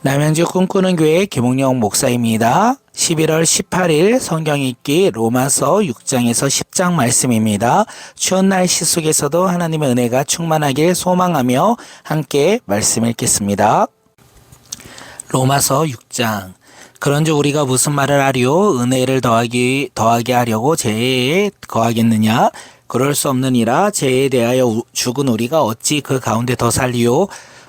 남양주 꿈꾸는 교회 김홍영 목사입니다. 11월 18일 성경 읽기 로마서 6장에서 10장 말씀입니다. 추운 날씨 속에서도 하나님의 은혜가 충만하길 소망하며 함께 말씀 읽겠습니다. 로마서 6장. 그런즉 우리가 무슨 말을 하리요? 은혜를 더하게 하려고 죄에 거하겠느냐? 그럴 수 없느니라. 죄에 대하여 죽은 우리가 어찌 그 가운데 더 살리요?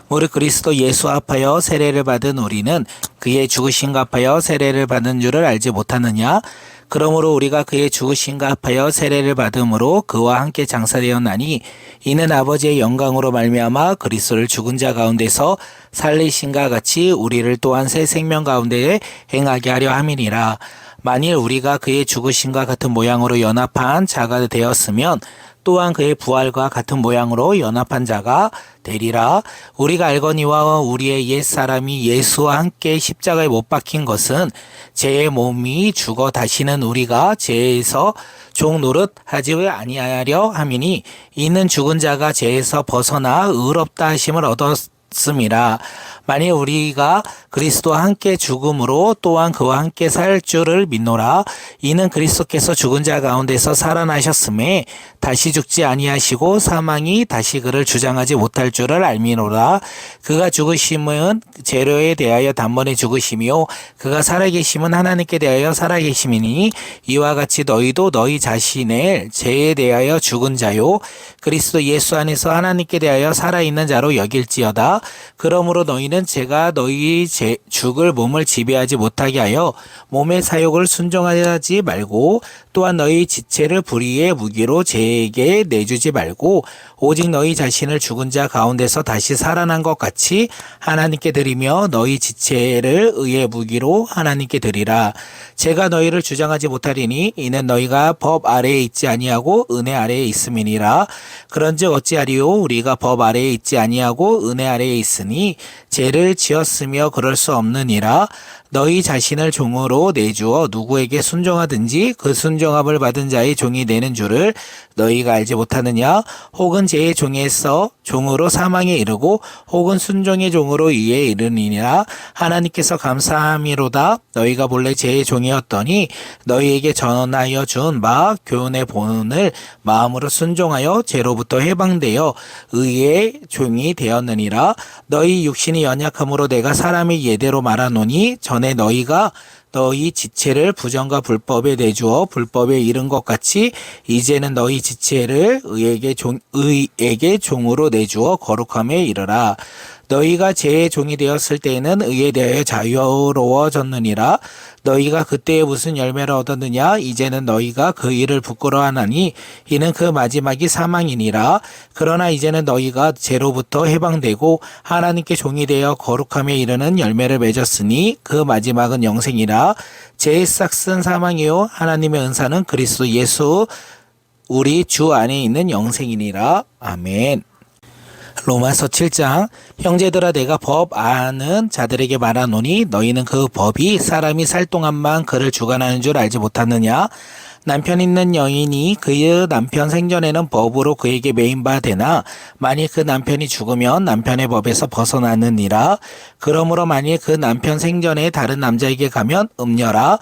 무릇 그리스도 예수 합하여 세례를 받은 우리는 그의 죽으심과 합하여 세례를 받은 줄을 알지 못하느냐? 그러므로 우리가 그의 죽으심과 합하여 세례를 받음으로 그와 함께 장사되었나니 이는 아버지의 영광으로 말미암아 그리스도를 죽은 자 가운데서 살리신과 같이 우리를 또한 새 생명 가운데 행하게 하려 함이니라. 만일 우리가 그의 죽으심과 같은 모양으로 연합한 자가 되었으면 또한 그의 부활과 같은 모양으로 연합한 자가 되리라. 우리가 알거니와 우리의 옛사람이 예수와 함께 십자가에 못 박힌 것은 죄의 몸이 죽어 다시는 우리가 죄에서 종 노릇하지 아니하려 함이니 이는 죽은 자가 죄에서 벗어나 의롭다 하심을 얻었음이라. 만일 우리가 그리스도와 함께 죽음으로 또한 그와 함께 살 줄을 믿노라. 이는 그리스도께서 죽은 자 가운데서 살아나셨음에 다시 죽지 아니하시고 사망이 다시 그를 주장하지 못할 줄을 알미노라. 그가 죽으심은 죄로에 대하여 단번에 죽으심이요 그가 살아계심은 하나님께 대하여 살아계심이니 이와 같이 너희도 너희 자신의 죄에 대하여 죽은 자요 그리스도 예수 안에서 하나님께 대하여 살아있는 자로 여길지어다. 그러므로 너희는 제가 너희 죽을 몸을 지배하지 못하게 하여 몸의 사욕을 순종하지 말고 또한 너희 지체를 불의의 무기로 죄에게 내주지 말고 오직 너희 자신을 죽은 자 가운데서 다시 살아난 것 같이 하나님께 드리며 너희 지체를 의의 무기로 하나님께 드리라. 제가 너희를 주장하지 못하리니 이는 너희가 법 아래에 있지 아니하고 은혜 아래에 있음이니라. 그런즉 어찌하리요? 우리가 법 아래에 있지 아니하고 은혜 아래에 있으니 죄를 지었으며 그럴 수 없느니라. 너희 자신을 종으로 내주어 누구에게 순종하든지 그 순종함을 받은 자의 종이 되는 줄을 너희가 알지 못하느냐? 혹은 죄의 종에서 종으로 사망에 이르고 혹은 순종의 종으로 이에 이르니라. 하나님께서 감사함이로다. 너희가 본래 죄의 종이었더니 너희에게 전하여 준 바 교훈의 본을 마음으로 순종하여 죄로부터 해방되어 의의 종이 되었느니라. 너희 육신이 연약함으로 내가 사람의 예대로 말하노니 전에 너희가 너희 지체를 부정과 불법에 내주어 불법에 이른 것 같이 이제는 너희 지체를 의에게 종으로 내주어 거룩함에 이르라. 너희가 죄의 종이 되었을 때에는 의에 대하여 자유로워졌느니라. 너희가 그때에 무슨 열매를 얻었느냐? 이제는 너희가 그 일을 부끄러워하나니 이는 그 마지막이 사망이니라. 그러나 이제는 너희가 죄로부터 해방되고 하나님께 종이 되어 거룩함에 이르는 열매를 맺었으니 그 마지막은 영생이라. 죄의 싹은 사망이요 하나님의 은사는 그리스도 예수 우리 주 안에 있는 영생이니라. 아멘. 로마서 7장. 형제들아 내가 법 아는 자들에게 말하노니 너희는 그 법이 사람이 살 동안만 그를 주관하는 줄 알지 못하느냐? 남편 있는 여인이 그의 남편 생전에는 법으로 그에게 매인 바 되나 만일 그 남편이 죽으면 남편의 법에서 벗어나느니라. 그러므로 만일 그 남편 생전에 다른 남자에게 가면 음녀라.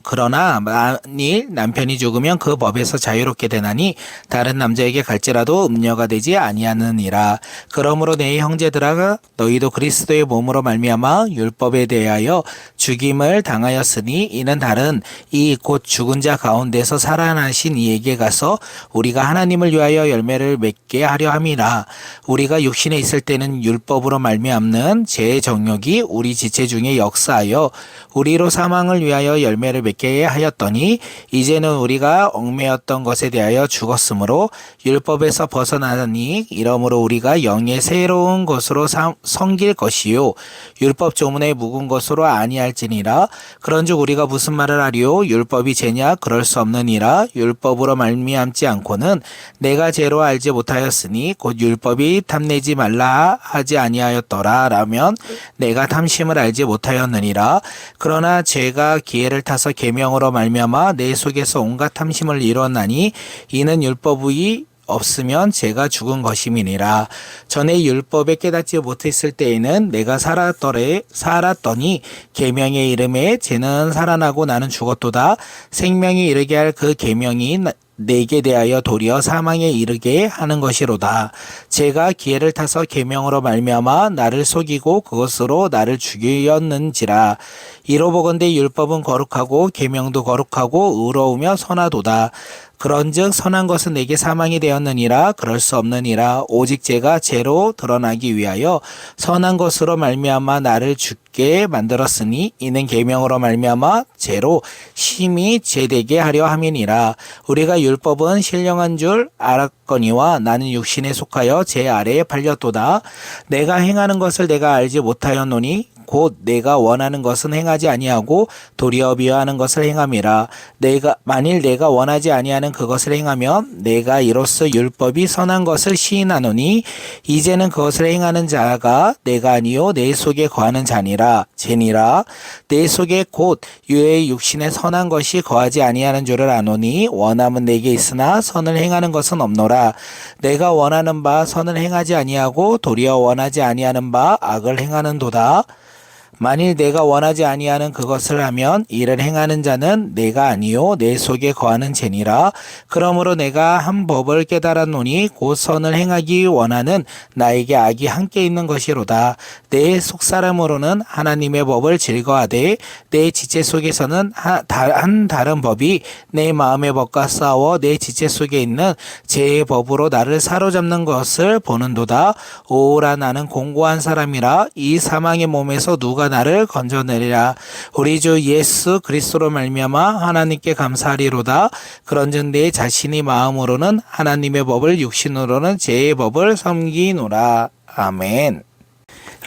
그러나 만일 남편이 죽으면 그 법에서 자유롭게 되나니 다른 남자에게 갈지라도 음녀가 되지 아니하느니라. 그러므로 내 형제들아 너희도 그리스도의 몸으로 말미암아 율법에 대하여 죽임을 당하였으니 이는 다른 이 곧 죽은 자 가운데서 살아나신 이에게 가서 우리가 하나님을 위하여 열매를 맺게 하려 함이라. 우리가 육신에 있을 때는 율법으로 말미암는 죄의 정욕이 우리 지체 중에 역사하여 우리로 사망을 위하여 열매를 맺게 하였더니 이제는 우리가 얽매였던 것에 대하여 죽었으므로 율법에서 벗어나니 이러므로 우리가 영의 새로운 것으로 섬길 것이요 율법 조문에 묵은 것으로 아니할지니라. 그런즉 우리가 무슨 말을 하리요? 율법이 죄냐? 그럴 수 없느니라. 율법으로 말미암지 않고는 내가 죄로 알지 못하였으니 곧 율법이 탐내지 말라 하지 아니하였더라 라면 내가 탐심을 알지 못하였느니라. 그러나 죄가 기회를 타서 계명으로 말미암아 내 속에서 온갖 탐심을 이루었나니 이는 율법이 없으면 죄가 죽은 것임이니라. 전에 율법에 깨닫지 못했을 때에는 내가 살았더니 계명의 이름에 죄는 살아나고 나는 죽었도다. 생명에 이르게 할 그 계명이 내게 대하여 도리어 사망에 이르게 하는 것이로다. 제가 기회를 타서 계명으로 말미암아 나를 속이고 그것으로 나를 죽였는지라. 이로보건대 율법은 거룩하고 계명도 거룩하고 의로우며 선하도다. 그런즉 선한 것은 내게 사망이 되었느니라. 그럴 수 없느니라. 오직 죄가 죄로 드러나기 위하여 선한 것으로 말미암아 나를 죽게 만들었으니 이는 계명으로 말미암아 죄로 심히 죄되게 하려 함이니라. 우리가 율법은 신령한 줄 알았거니와 나는 육신에 속하여 죄 아래에 팔렸도다. 내가 행하는 것을 내가 알지 못하였노니 곧 내가 원하는 것은 행하지 아니하고 도리어 미워하는 것을 행함이라. 만일 내가 원하지 아니하는 그것을 행하면 내가 이로써 율법이 선한 것을 시인하노니 이제는 그것을 행하는 자가 내가 아니요 내 속에 거하는 죄니라. 내 속에 곧 유의 육신에 선한 것이 거하지 아니하는 줄을 아노니 원함은 내게 있으나 선을 행하는 것은 없노라. 내가 원하는 바 선을 행하지 아니하고 도리어 원하지 아니하는 바 악을 행하는도다. 만일 내가 원하지 아니하는 그것을 하면 이를 행하는 자는 내가 아니요 내 속에 거하는 죄니라. 그러므로 내가 한 법을 깨달았노니 곧 선을 행하기 원하는 나에게 악이 함께 있는 것이로다. 내 속사람으로는 하나님의 법을 즐거워하되 내 지체 속에서는 한 다른 법이 내 마음의 법과 싸워 내 지체 속에 있는 죄의 법으로 나를 사로잡는 것을 보는도다. 오라 나는 공고한 사람이라. 이 사망의 몸에서 누가 나를 건져내리라. 우리 주 예수 그리스도로 말미암아 하나님께 감사하리로다. 그런즉 내 자신이 마음으로는 하나님의 법을 육신으로는 죄의 법을 섬기노라. 아멘.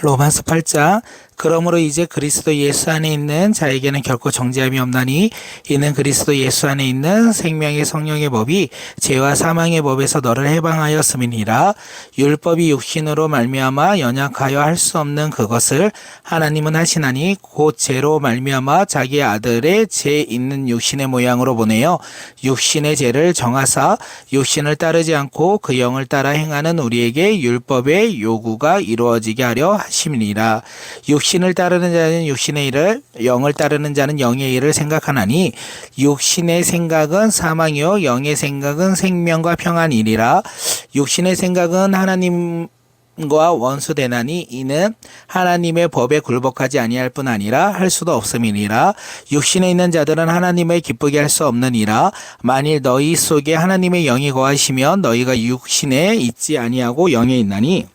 로마서 8장. 그러므로 이제 그리스도 예수 안에 있는 자에게는 결코 정죄함이 없나니 이는 그리스도 예수 안에 있는 생명의 성령의 법이 죄와 사망의 법에서 너를 해방하였음이니라. 율법이 육신으로 말미암아 연약하여 할 수 없는 그것을 하나님은 하시나니 곧 죄로 말미암아 자기 아들의 죄 있는 육신의 모양으로 보내어 육신의 죄를 정하사 육신을 따르지 않고 그 영을 따라 행하는 우리에게 율법의 요구가 이루어지게 하려 하심이니라. 육신을 따르는 자는 육신의 일을, 영을 따르는 자는 영의 일을 생각하나니 육신의 생각은 사망이요 영의 생각은 생명과 평안이니라. 육신의 생각은 하나님과 원수되나니 이는 하나님의 법에 굴복하지 아니할 뿐 아니라 할 수도 없음이니라. 육신에 있는 자들은 하나님을 기쁘게 할 수 없느니라. 만일 너희 속에 하나님의 영이 거하시면 너희가 육신에 있지 아니하고 영에 있나니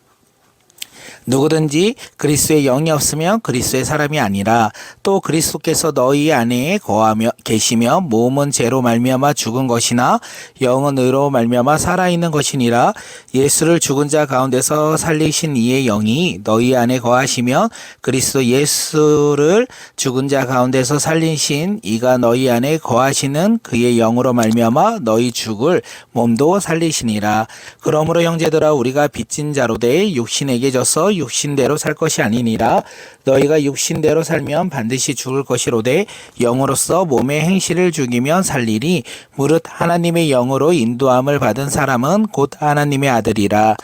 누구든지 그리스도의 영이 없으면 그리스도의 사람이 아니라. 또 그리스도께서 너희 안에 거하며 계시며 몸은 죄로 말미암아 죽은 것이나 영은 의로 말미암아 살아있는 것이니라. 예수를 죽은 자 가운데서 살리신 이의 영이 너희 안에 거하시면 그리스도 예수를 죽은 자 가운데서 살리신 이가 너희 안에 거하시는 그의 영으로 말미암아 너희 죽을 몸도 살리시니라. 그러므로 형제들아 우리가 빚진 자로 돼 육신에게 져서 육신대로 살 것이 아니니라. 너희가 육신대로 살면 반드시 죽을 것이로되 영으로서 몸의 행실을 죽이면 살리니 무릇 하나님의 영으로 인도함을 받은 사람은 곧 하나님의 아들이라.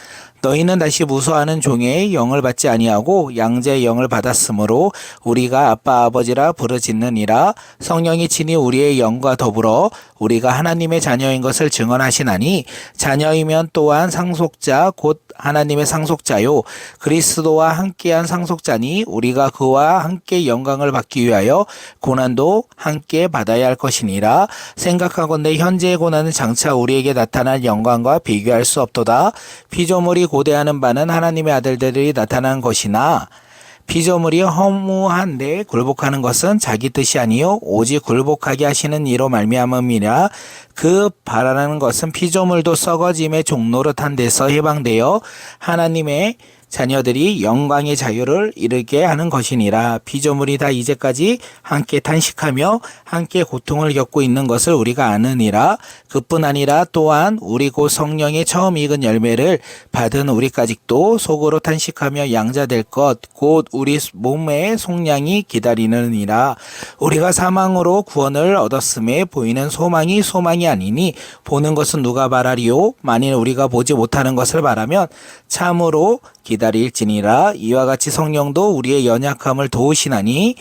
너희는 다시 무소하는 종의 영을 받지 아니하고 양자의 영을 받았으므로 우리가 아빠 아버지라 부르짖느니라. 성령이 친히 우리의 영과 더불어 우리가 하나님의 자녀인 것을 증언하시나니 자녀이면 또한 상속자 곧 하나님의 상속자요 그리스도와 함께한 상속자니 우리가 그와 함께 영광을 받기 위하여 고난도 함께 받아야 할 것이니라. 생각하건대 현재의 고난은 장차 우리에게 나타날 영광과 비교할 수 없도다. 피조물이 고대하는 바는 하나님의 아들들이 나타난 것이나 피조물이 허무한데 굴복하는 것은 자기 뜻이 아니요 오직 굴복하게 하시는 이로 말미암음이라. 그 바라는 것은 피조물도 썩어짐의 종노릇한 데서 해방되어 하나님의 자녀들이 영광의 자유를 이루게 하는 것이니라. 피조물이 다 이제까지 함께 탄식하며 함께 고통을 겪고 있는 것을 우리가 아느니라. 그뿐 아니라 또한 우리 곧 성령의 처음 익은 열매를 받은 우리까지도 속으로 탄식하며 양자될 것 곧 우리 몸의 속량이 기다리느니라. 우리가 사망으로 구원을 얻었음에 보이는 소망이 아니니 보는 것은 누가 말하리요? 만일 우리가 보지 못하는 것을 말하면 참으로 기다릴지니라. 이와 같이 성령도 우리의 연약함을 도우시나니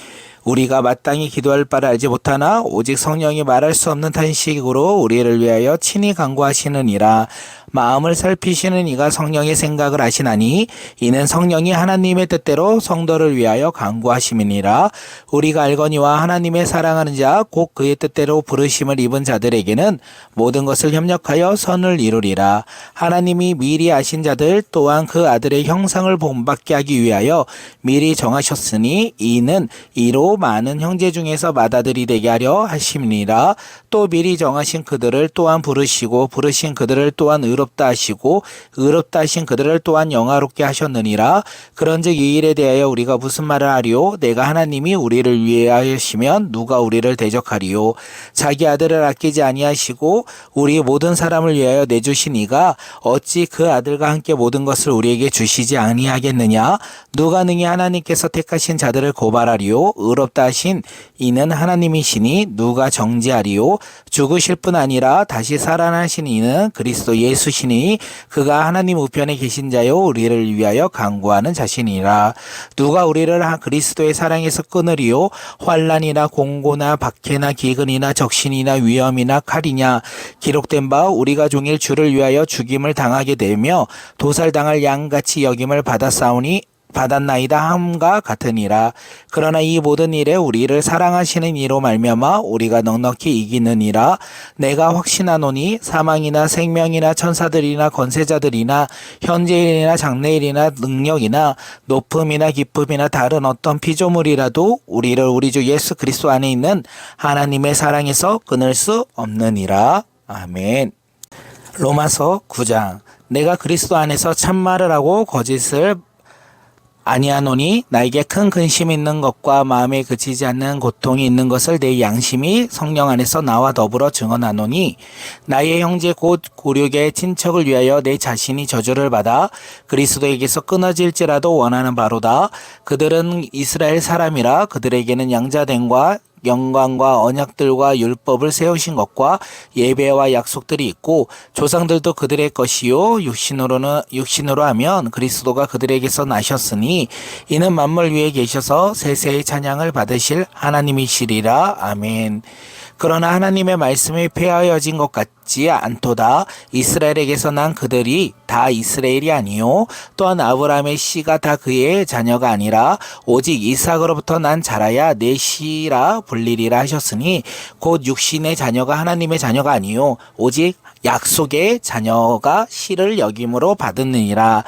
우리가 마땅히 기도할 바를 알지 못하나 오직 성령이 말할 수 없는 탄식으로 우리를 위하여 친히 간구하시느니라. 마음을 살피시는 이가 성령의 생각을 아시나니 이는 성령이 하나님의 뜻대로 성도를 위하여 간구하심이니라. 우리가 알거니와 하나님의 사랑하는 자 곧 그의 뜻대로 부르심을 입은 자들에게는 모든 것을 협력하여 선을 이루리라. 하나님이 미리 아신 자들 또한 그 아들의 형상을 본받게 하기 위하여 미리 정하셨으니 이는 이로 많은 형제 중에서 맏아들이 되게 하려 하심이니라. 또 미리 정하신 그들을 또한 부르시고 부르신 그들을 또한 의롭다 하시고 의롭다 하신 그들을 또한 영화롭게 하셨느니라. 그런즉 이 일에 대하여 우리가 무슨 말을 하리요? 내가 하나님이 우리를 위하시면 누가 우리를 대적하리요? 자기 아들을 아끼지 아니하시고 우리 모든 사람을 위하여 내주신 이가 어찌 그 아들과 함께 모든 것을 우리에게 주시지 아니하겠느냐? 누가 능히 하나님께서 택하신 자들을 고발하리요? 의롭다 하신 이는 하나님이시니 누가 정죄하리요? 죽으실 뿐 아니라 다시 살아나신 이는 그리스도 예수시니 그가 하나님 우편에 계신 자요 우리를 위하여 간구하는 자신이라. 누가 우리를 그리스도의 사랑에서 끊으리요? 환난이나 공고나 박해나 기근이나 적신이나 위험이나 칼이냐? 기록된 바 우리가 종일 주를 위하여 죽임을 당하게 되며 도살당할 양같이 여김을 받았나이다 함과 같으니라. 그러나 이 모든 일에 우리를 사랑하시는 이로 말미암아 우리가 넉넉히 이기느니라. 내가 확신하노니 사망이나 생명이나 천사들이나 권세자들이나 현재일이나 장래일이나 능력이나 높음이나 기쁨이나 다른 어떤 피조물이라도 우리를 우리 주 예수 그리스도 안에 있는 하나님의 사랑에서 끊을 수 없느니라. 아멘. 로마서 9장. 내가 그리스도 안에서 참말을 하고 거짓을 아니하노니 나에게 큰 근심이 있는 것과 마음에 그치지 않는 고통이 있는 것을 내 양심이 성령 안에서 나와 더불어 증언하노니 나의 형제 곧 고륙의 친척을 위하여 내 자신이 저주를 받아 그리스도에게서 끊어질지라도 원하는 바로다. 그들은 이스라엘 사람이라 그들에게는 양자됨과 영광과 언약들과 율법을 세우신 것과 예배와 약속들이 있고 조상들도 그들의 것이요 육신으로 하면 그리스도가 그들에게서 나셨으니 이는 만물 위에 계셔서 세세의 찬양을 받으실 하나님이시리라. 아멘. 그러나 하나님의 말씀이 폐하여진 것 같지 않도다. 이스라엘에게서 난 그들이 다 이스라엘이 아니요 또한 아브라함의 씨가 다 그의 자녀가 아니라 오직 이삭으로부터 난 자라야 내 씨라 불리리라 하셨으니 곧 육신의 자녀가 하나님의 자녀가 아니요 오직 약속의 자녀가 씨를 여김으로 받았느니라.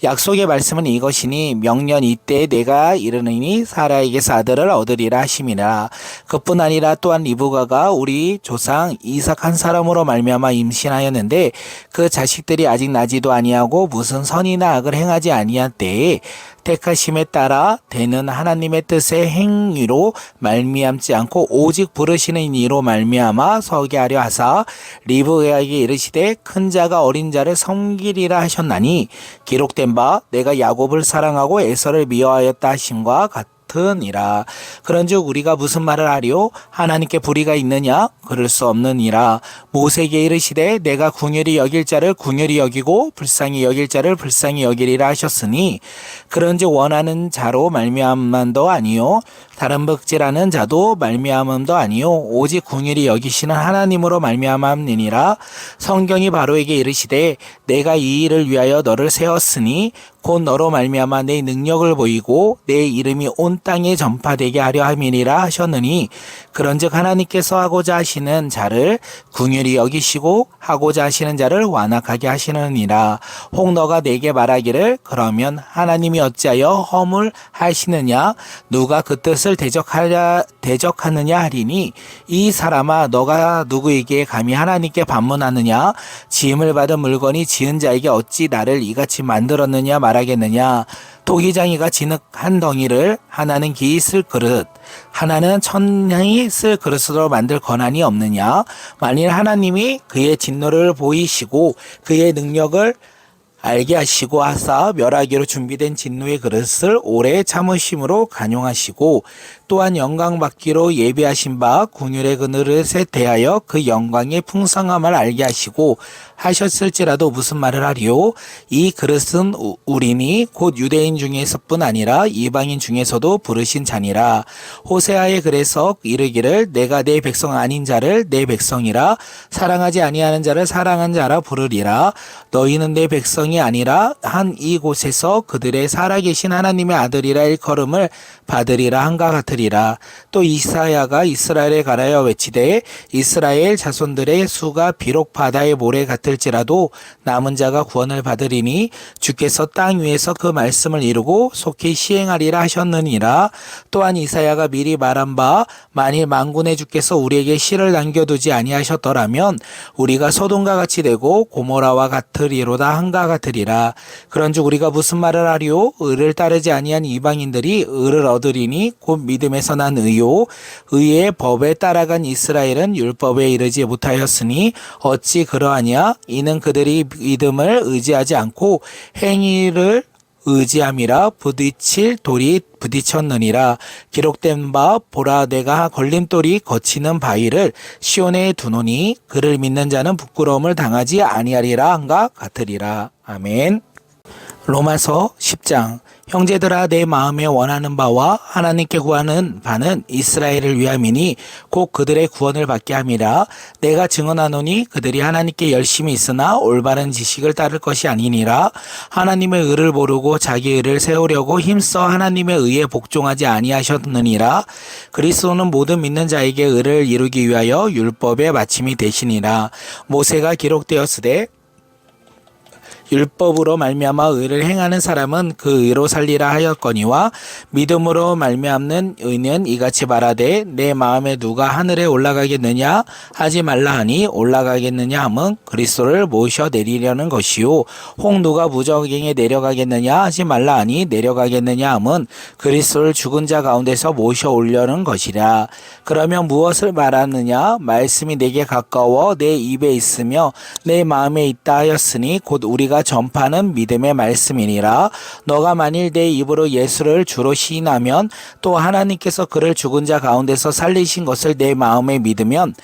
약속의 말씀은 이것이니 명년 이때에 내가 이르느니 사라에게서 아들을 얻으리라 하심이라. 그뿐 아니라 또한 리브가가 우리 조상 이삭 한 사람으로 말미암아 임신하였는데 그 자식들이 아직 나지도 아니하고 무슨 선이나 악을 행하지 아니한 때에 택하심에 따라 되는 하나님의 뜻의 행위로 말미암지 않고 오직 부르시는 이로 말미암아 서게 하려 하사 리브가에게 이르시되 큰 자가 어린 자를 섬기리라 하셨나니 기록된 바 내가 야곱을 사랑하고 에서를 미워하였다 하심과 같으니라. 그런즉 우리가 무슨 말을 하리요? 하나님께 불의가 있느냐? 그럴 수 없느니라. 모세에게 이르시되 내가 궁휼히 여길 자를 궁휼히 여기고 불쌍히 여길 자를 불쌍히 여기리라 하셨으니 그런즉 원하는 자로 말미암음도 아니요 다른 백지라는 자도 말미암음도 아니요 오직 궁휼히 여기시는 하나님으로 말미암음이니라. 성경이 바로에게 이르시되 내가 이 일을 위하여 너를 세웠으니 곧 너로 말미암아 내 능력을 보이고 내 이름이 온 땅에 전파되게 하려 함이니라 하셨느니 그런즉 하나님께서 하고자 하시는 자를 궁휼히 여기시고 하고자 하시는 자를 완악하게 하시느니라. 혹 너가 내게 말하기를 그러면 하나님이 어찌하여 허물하시느냐 누가 그 뜻을 대적하느냐 하리니 이 사람아 너가 누구에게 감히 하나님께 반문하느냐 지음을 받은 물건이 지은 자에게 어찌 나를 이같이 만들었느냐 말하니 말하겠느냐. 도기장이가 진흙 한 덩이를 하나는 기이 쓸 그릇 하나는 천냥이 쓸 그릇으로 만들 권한이 없느냐. 만일 하나님이 그의 진노를 보이시고 그의 능력을 알게 하시고 하사 멸하기로 준비된 진노의 그릇을 오래 참으심으로 간용하시고 또한 영광 받기로 예비하신 바 궁율의 그릇에 대하여 그 영광의 풍성함을 알게 하시고 하셨을지라도 무슨 말을 하리요. 이 그릇은 우리니 곧 유대인 중에서뿐 아니라 이방인 중에서도 부르신 자니라. 호세아에 그래서 이르기를 내가 내 백성 아닌 자를 내 백성이라 사랑하지 아니하는 자를 사랑한 자라 부르리라. 너희는 내 백성이 아니라 한 이곳에서 그들의 살아계신 하나님의 아들이라 일컬음을 받으리라 한가 같으리라. 또 이사야가 이스라엘에 관하여 외치되 이스라엘 자손들의 수가 비록 바다의 모래 같을지라도 남은 자가 구원을 받으리니 주께서 땅 위에서 그 말씀을 이루고 속히 시행하리라 하셨느니라. 또한 이사야가 미리 말한 바 만일 만군의 주께서 우리에게 씨를 남겨두지 아니하셨더라면 우리가 소돔과 같이 되고 고모라와 같으리로다 한가 같으리라. 그런즉 우리가 무슨 말을 하리요. 의를 따르지 아니한 이방인들이 의를 얻으리니 곧 믿음에서 난 의요. 의의 법에 따라간 이스라엘은 율법에 이르지 못하였으니 어찌 그러하냐. 이는 그들이 믿음을 의지하지 않고 행위를 의지함이라 부딪힐 돌이 부딪혔느니라. 기록된 바 보라 내가 걸림돌이 거치는 바위를 시온에 두노니 그를 믿는 자는 부끄러움을 당하지 아니하리라 한가 같으리라. 아멘. 로마서 10장. 형제들아 내 마음에 원하는 바와 하나님께 구하는 바는 이스라엘을 위함이니 곧 그들의 구원을 받게 함이라. 내가 증언하노니 그들이 하나님께 열심히 있으나 올바른 지식을 따를 것이 아니니라. 하나님의 의를 모르고 자기 의를 세우려고 힘써 하나님의 의에 복종하지 아니하셨느니라. 그리스도는 모든 믿는 자에게 의를 이루기 위하여 율법의 마침이 되시니라. 모세가 기록되었으되 율법으로 말미암아 의를 행하는 사람은 그 의로 살리라 하였거니와 믿음으로 말미암는 의는 이같이 말하되 내 마음에 누가 하늘에 올라가겠느냐 하지 말라 하니 올라가겠느냐 함은 그리스도를 모셔 내리려는 것이요. 혹 누가 무저갱에 내려가겠느냐 하지 말라 하니 내려가겠느냐 함은 그리스도를 죽은 자 가운데서 모셔 오려는 것이라. 그러면 무엇을 말하느냐. 말씀이 내게 가까워 내 입에 있으며 내 마음에 있다 하였으니 곧 우리가 전파는 믿음의 말씀이니라. 너가 만일 내 입으로 예수를 주로 시인하면 또 하나님께서 그를 죽은 자 가운데서 살리신 것을 내 마음에 믿으면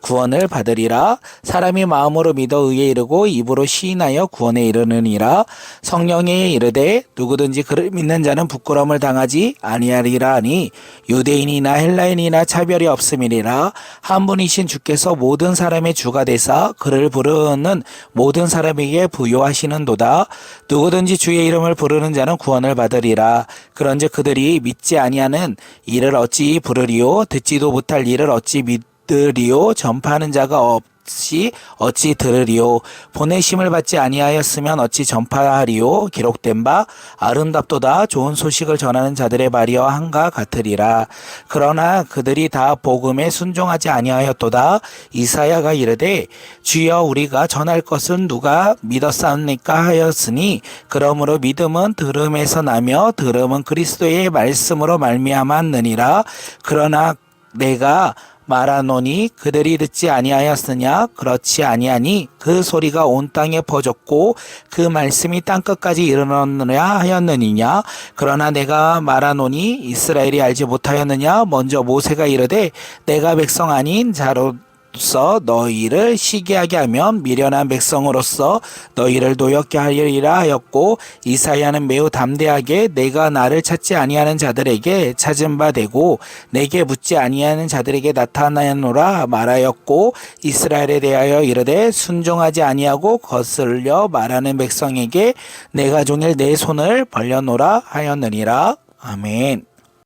구원을 받으리라. 사람이 마음으로 믿어 의에 이르고 입으로 시인하여 구원에 이르느니라. 성령에 이르되 누구든지 그를 믿는 자는 부끄러움을 당하지 아니하리라 하니 유대인이나 헬라인이나 차별이 없음이니라. 한 분이신 주께서 모든 사람의 주가 되사 그를 부르는 모든 사람에게 부요하시는도다. 누구든지 주의 이름을 부르는 자는 구원을 받으리라. 그런즉 그들이 믿지 아니하는 이를 어찌 부르리요. 듣지도 못할 이를 어찌 믿으리요. 전파하는 자가 없이 어찌 들으리요. 보내심을 받지 아니하였으면 어찌 전파하리요. 기록된 바 아름답도다 좋은 소식을 전하는 자들의 말이여 한가 같으리라. 그러나 그들이 다 복음에 순종하지 아니하였도다. 이사야가 이르되 주여 우리가 전할 것은 누가 믿었사옵니까 하였으니 그러므로 믿음은 들음에서 나며 들음은 그리스도의 말씀으로 말미암았느니라. 그러나 내가 말하노니 그들이 듣지 아니하였으냐. 그렇지 아니하니 그 소리가 온 땅에 퍼졌고 그 말씀이 땅끝까지 이르렀느냐 하였느니냐. 그러나 내가 말하노니 이스라엘이 알지 못하였느냐. 먼저 모세가 이르되 내가 백성 아닌 자로 너희를 시기하게 하면 미련한 백성으로서 너희를 노엽게 하리라 하였고 이사야는 매우 담대하게 내가 나를 찾지 아니하는 자들에게 찾은 바 되고 내게 묻지 아니하는 자들에게 나타나노라 말하였고 이스라엘에 대하여 이르되 순종하지 아니하고 거슬려 말하는 백성에게 내가 종일 내 손을 벌려노라 하였느니라. 아멘.